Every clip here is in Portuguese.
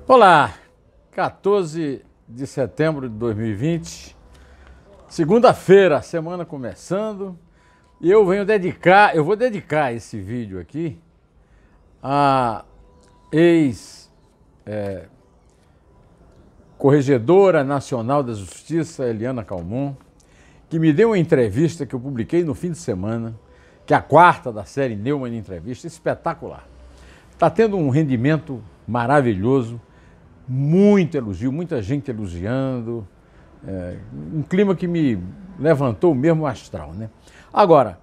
Olá, 14 de setembro de 2020, segunda-feira, semana começando, e eu vou dedicar esse vídeo aqui à ex-corregedora nacional da Justiça, Eliana Calmon, que me deu uma entrevista que eu publiquei no fim de semana, que é a quarta da série Neumann Entrevista, espetacular. Está tendo um rendimento maravilhoso, muito elogio, muita gente elogiando, um clima que me levantou o mesmo astral, né? Agora,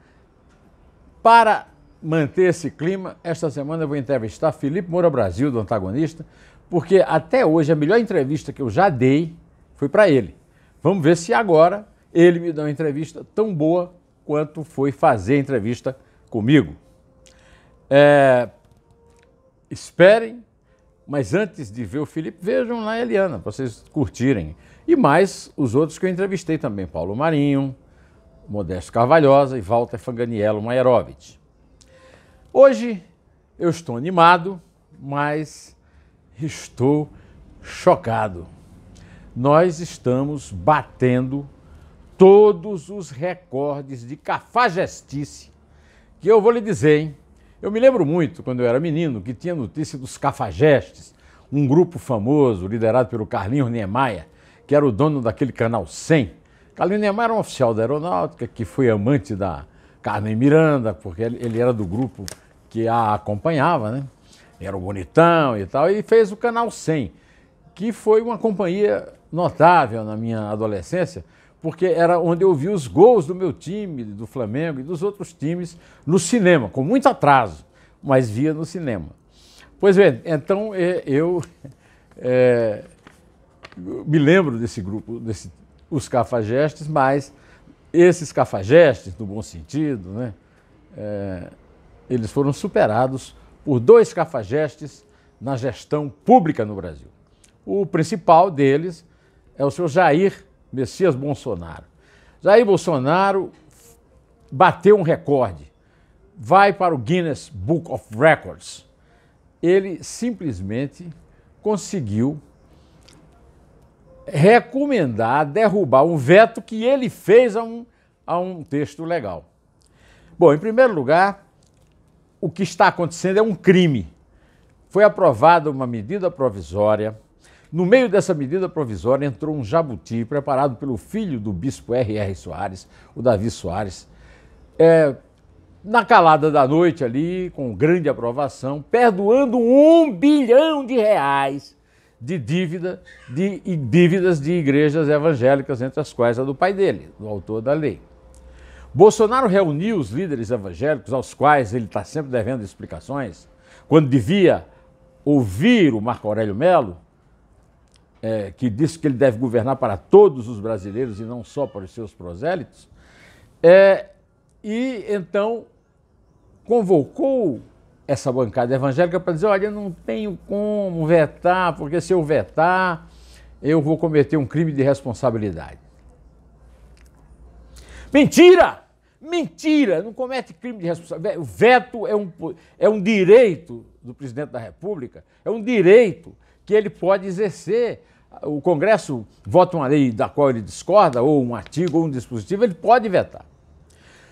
para manter esse clima, esta semana eu vou entrevistar Felipe Moura Brasil, do Antagonista, porque até hoje a melhor entrevista que eu já dei foi para ele. Vamos ver se agora ele me dá uma entrevista tão boa quanto foi fazer a entrevista comigo. Esperem. Mas antes de ver o Felipe, vejam lá a Eliana, para vocês curtirem. E mais os outros que eu entrevistei também, Paulo Marinho, Modesto Carvalhosa e Walter Fanganiello Maierovitch. Hoje eu estou animado, mas estou chocado. Nós estamos batendo todos os recordes de cafajestice que eu vou lhe dizer, hein? Eu me lembro muito, quando eu era menino, que tinha notícia dos Cafajestes, um grupo famoso, liderado pelo Carlinhos Niemeyer, que era o dono daquele canal 100. Carlinhos Niemeyer era um oficial da aeronáutica, que foi amante da Carmen Miranda, porque ele era do grupo que a acompanhava, né? Era o bonitão e tal, e fez o canal 100, que foi uma companhia notável na minha adolescência, porque era onde eu vi os gols do meu time, do Flamengo e dos outros times no cinema, com muito atraso, mas via no cinema. Pois bem, então eu me lembro desse grupo, os Cafajestes, mas esses Cafajestes, no bom sentido, né, eles foram superados por dois Cafajestes na gestão pública no Brasil. O principal deles é o senhor Jair Messias Bolsonaro. Jair Bolsonaro bateu um recorde, vai para o Guinness Book of Records. Ele simplesmente conseguiu recomendar, derrubar um veto que ele fez a um texto legal. Bom, em primeiro lugar, o que está acontecendo é um crime. Foi aprovada uma medida provisória. No meio dessa medida provisória entrou um jabuti preparado pelo filho do bispo R.R. Soares, o Davi Soares, na calada da noite ali, com grande aprovação, perdoando R$1 bilhão de dívidas de igrejas evangélicas, entre as quais a do pai dele, do autor da lei. Bolsonaro reuniu os líderes evangélicos, aos quais ele está sempre devendo explicações, quando devia ouvir o Marco Aurélio Mello, que disse que ele deve governar para todos os brasileiros e não só para os seus prosélitos, e então convocou essa bancada evangélica para dizer: olha, eu não tenho como vetar, porque se eu vetar, eu vou cometer um crime de responsabilidade. Mentira! Mentira! Não comete crime de responsabilidade. O veto é um direito do presidente da República, é um direito que ele pode exercer. O Congresso vota uma lei da qual ele discorda, ou um artigo, ou um dispositivo, ele pode vetar.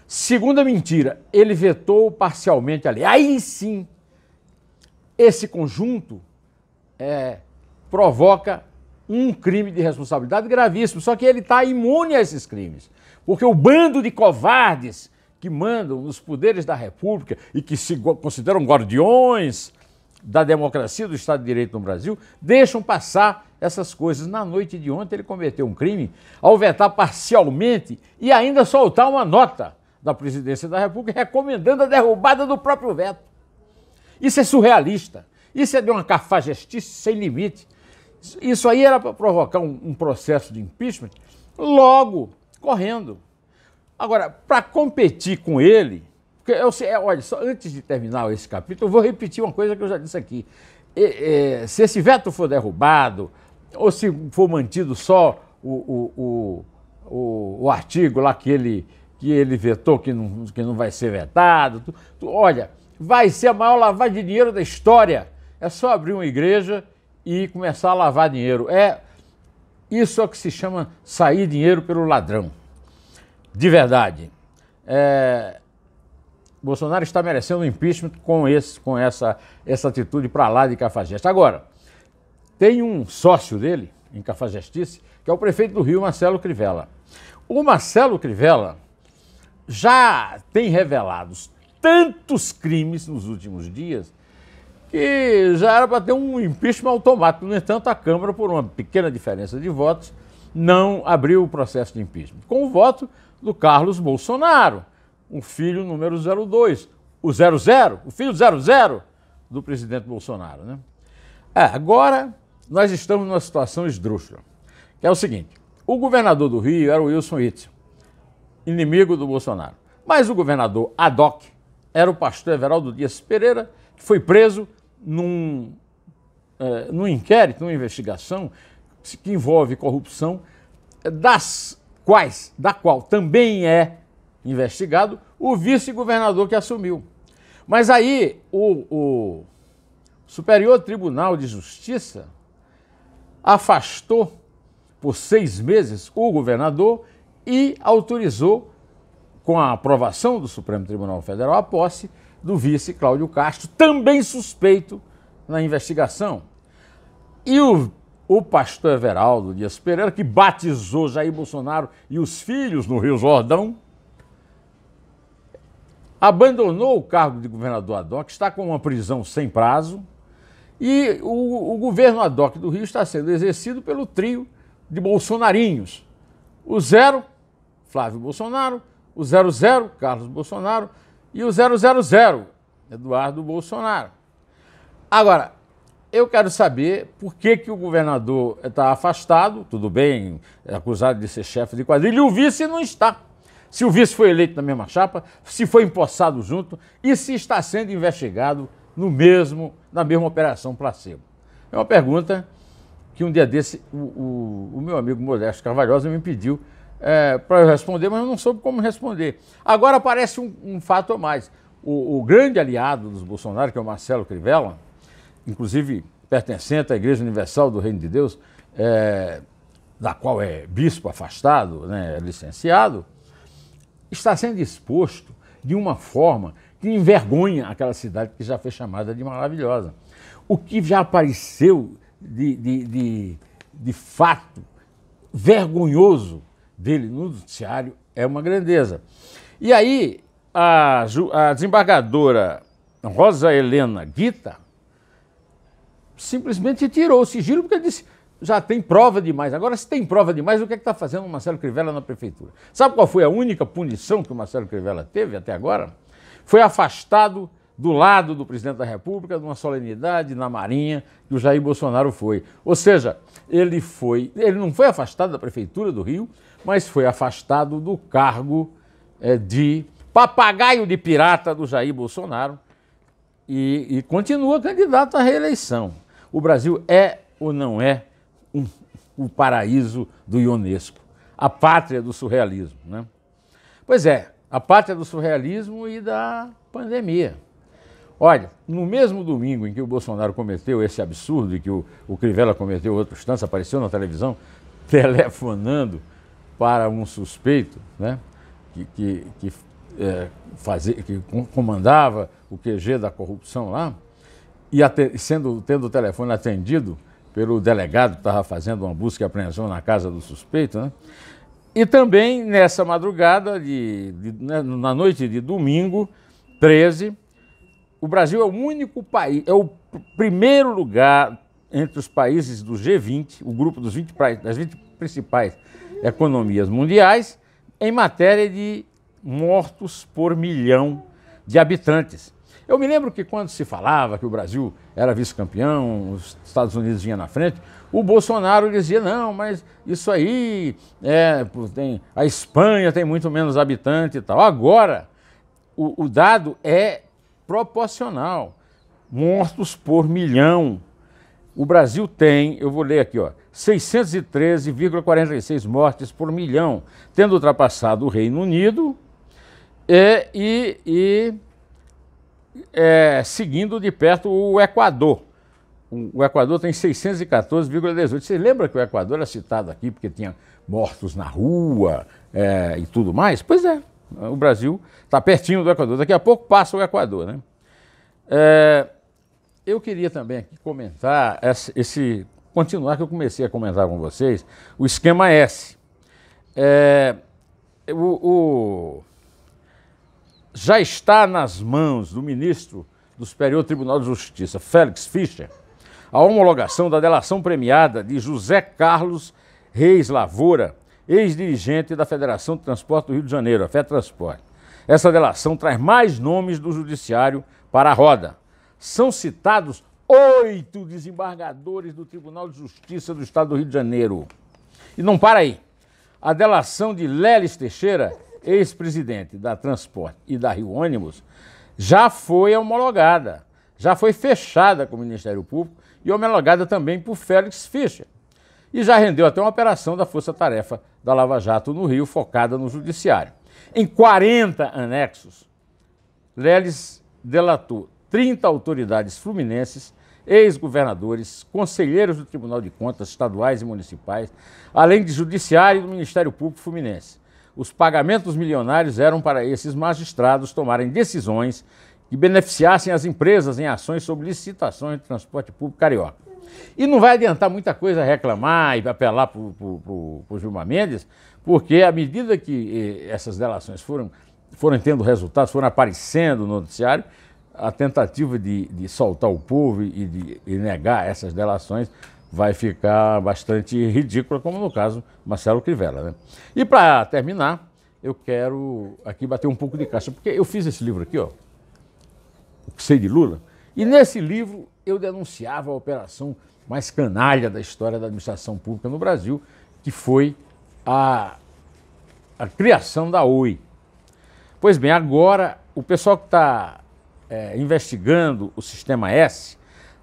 Segunda mentira, ele vetou parcialmente a lei. Aí sim, esse conjunto provoca um crime de responsabilidade gravíssimo, só que ele está imune a esses crimes, porque o bando de covardes que mandam nos poderes da República e que se consideram guardiões da democracia, do Estado de Direito no Brasil, deixam passar essas coisas. Na noite de ontem ele cometeu um crime ao vetar parcialmente e ainda soltar uma nota da Presidência da República recomendando a derrubada do próprio veto. Isso é surrealista, isso é de uma cafajestice sem limite. Isso aí era para provocar um processo de impeachment logo, correndo. Agora, para competir com ele, porque olha, só antes de terminar esse capítulo, eu vou repetir uma coisa que eu já disse aqui. Se esse veto for derrubado, ou se for mantido só o artigo lá que ele vetou, que não vai ser vetado, olha, vai ser a maior lavagem de dinheiro da história. É só abrir uma igreja e começar a lavar dinheiro. Isso é o que se chama sair dinheiro pelo ladrão. De verdade. Bolsonaro está merecendo um impeachment com essa atitude para lá de cafajeste. Agora, tem um sócio dele, em cafajestice, que é o prefeito do Rio, Marcelo Crivella. O Marcelo Crivella já tem revelado tantos crimes nos últimos dias que já era para ter um impeachment automático. No entanto, a Câmara, por uma pequena diferença de votos, não abriu o processo de impeachment. Com o voto do Carlos Bolsonaro, o filho número 02, o 00, o filho 00 do presidente Bolsonaro, né? Agora nós estamos numa situação esdrúxula, que é o seguinte: o governador do Rio era o Wilson Witzel, inimigo do Bolsonaro. Mas o governador ad hoc era o pastor Everaldo Dias Pereira, que foi preso num inquérito, numa investigação que envolve corrupção, da qual também é investigado o vice-governador que assumiu. Mas aí o Superior Tribunal de Justiça afastou por 6 meses o governador e autorizou, com a aprovação do Supremo Tribunal Federal, a posse do vice Cláudio Castro, também suspeito na investigação. E o pastor Everaldo Dias Pereira, que batizou Jair Bolsonaro e os filhos no Rio Jordão, abandonou o cargo de governador ad hoc, está com uma prisão sem prazo, e o governo ad hoc do Rio está sendo exercido pelo trio de bolsonarinhos. O 0, Flávio Bolsonaro, o 00, Carlos Bolsonaro, e o 000, Eduardo Bolsonaro. Agora, eu quero saber por que o governador está afastado, tudo bem, é acusado de ser chefe de quadrilha, e o vice não está. Se o vice foi eleito na mesma chapa, se foi empossado junto e se está sendo investigado na mesma operação placebo. É uma pergunta que um dia desse o meu amigo Modesto Carvalhosa me pediu para eu responder, mas eu não soube como responder. Agora aparece um fato a mais. O grande aliado dos Bolsonaro, que é o Marcelo Crivella, inclusive pertencente à Igreja Universal do Reino de Deus, da qual é bispo afastado, né, licenciado, está sendo exposto de uma forma que envergonha aquela cidade que já foi chamada de maravilhosa. O que já apareceu de fato vergonhoso dele no noticiário é uma grandeza. E aí a desembargadora Rosa Helena Guita simplesmente tirou o sigilo porque disse: já tem prova demais. Agora, se tem prova demais, o que é que está fazendo o Marcelo Crivella na prefeitura? Sabe qual foi a única punição que o Marcelo Crivella teve até agora? Foi afastado do lado do presidente da República, numa solenidade na Marinha, que o Jair Bolsonaro foi. Ou seja, ele não foi afastado da prefeitura do Rio, mas foi afastado do cargo de papagaio de pirata do Jair Bolsonaro e continua candidato à reeleição. O Brasil é ou não é o paraíso do ionesco, a pátria do surrealismo, né? Pois é, a pátria do surrealismo e da pandemia. Olha, no mesmo domingo em que o Bolsonaro cometeu esse absurdo e que o Crivella cometeu outros tantos, apareceu na televisão telefonando para um suspeito, né, que comandava o QG da corrupção lá, e tendo o telefone atendido pelo delegado que estava fazendo uma busca e apreensão na casa do suspeito, né? E também nessa madrugada, na noite de domingo 13, o Brasil é o único país, é o primeiro lugar entre os países do G20, o grupo das 20 principais economias mundiais, em matéria de mortos por milhão de habitantes. Eu me lembro que quando se falava que o Brasil era vice-campeão, os Estados Unidos vinha na frente, o Bolsonaro dizia: não, mas isso aí, a Espanha tem muito menos habitantes e tal. Agora, o dado é proporcional, mortos por milhão. O Brasil tem, eu vou ler aqui, 613,46 mortes por milhão, tendo ultrapassado o Reino Unido seguindo de perto o Equador, o Equador tem 614,18. Você lembra que o Equador era citado aqui porque tinha mortos na rua e tudo mais? Pois é, o Brasil está pertinho do Equador. Daqui a pouco passa o Equador, né? Eu queria também aqui comentar continuar que eu comecei a comentar com vocês, o esquema S. Já está nas mãos do ministro do Superior Tribunal de Justiça, Félix Fischer, a homologação da delação premiada de José Carlos Reis Lavoura, ex-dirigente da Federação de Transporte do Rio de Janeiro, a FETransporte. Essa delação traz mais nomes do judiciário para a roda. São citados 8 desembargadores do Tribunal de Justiça do Estado do Rio de Janeiro. E não para aí. A delação de Leles Teixeira, ex-presidente da Transporte e da Rio Ônibus, já foi homologada, já foi fechada com o Ministério Público e homologada também por Félix Fischer. E já rendeu até uma operação da Força Tarefa da Lava Jato no Rio, focada no Judiciário. Em 40 anexos, Leles delatou 30 autoridades fluminenses, ex-governadores, conselheiros do Tribunal de Contas estaduais e municipais, além de Judiciário e do Ministério Público Fluminense. Os pagamentos milionários eram para esses magistrados tomarem decisões que beneficiassem as empresas em ações sobre licitações de transporte público carioca. E não vai adiantar muita coisa reclamar e apelar para o Gilmar Mendes, porque à medida que essas delações foram tendo resultados, foram aparecendo no noticiário, a tentativa de soltar o povo e de negar essas delações vai ficar bastante ridícula, como no caso Marcelo Crivella, né? E para terminar, eu quero aqui bater um pouco de caixa, porque eu fiz esse livro aqui, ó, O que sei de Lula, e nesse livro eu denunciava a operação mais canalha da história da administração pública no Brasil, que foi a criação da Oi. Pois bem, agora o pessoal que está investigando o Sistema S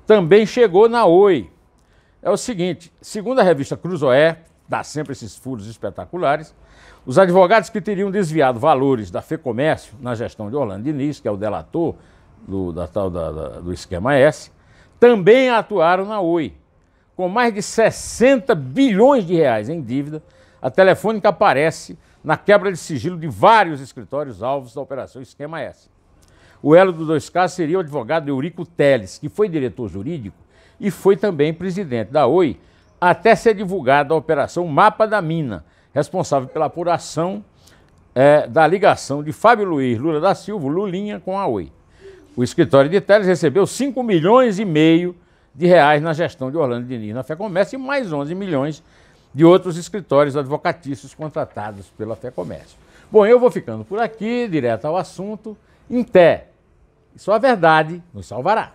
também chegou na Oi. É o seguinte, segundo a revista Cruzoé, dá sempre esses furos espetaculares, os advogados que teriam desviado valores da FEComércio na gestão de Orlando Diniz, que é o delator do Esquema S, também atuaram na Oi. Com mais de 60 bilhões de reais em dívida, a Telefônica aparece na quebra de sigilo de vários escritórios alvos da Operação Esquema S. O elo dos dois casos seria o advogado Eurico Teles, que foi diretor jurídico e foi também presidente da Oi, até ser divulgada a Operação Mapa da Mina, responsável pela apuração da ligação de Fábio Luiz Lula da Silva, Lulinha, com a Oi. O escritório de Teles recebeu 5,5 milhões de reais na gestão de Orlando Diniz na FEComércio e mais 11 milhões de outros escritórios advocatícios contratados pela FEComércio. Bom, eu vou ficando por aqui, direto ao assunto. Em té, só a verdade nos salvará.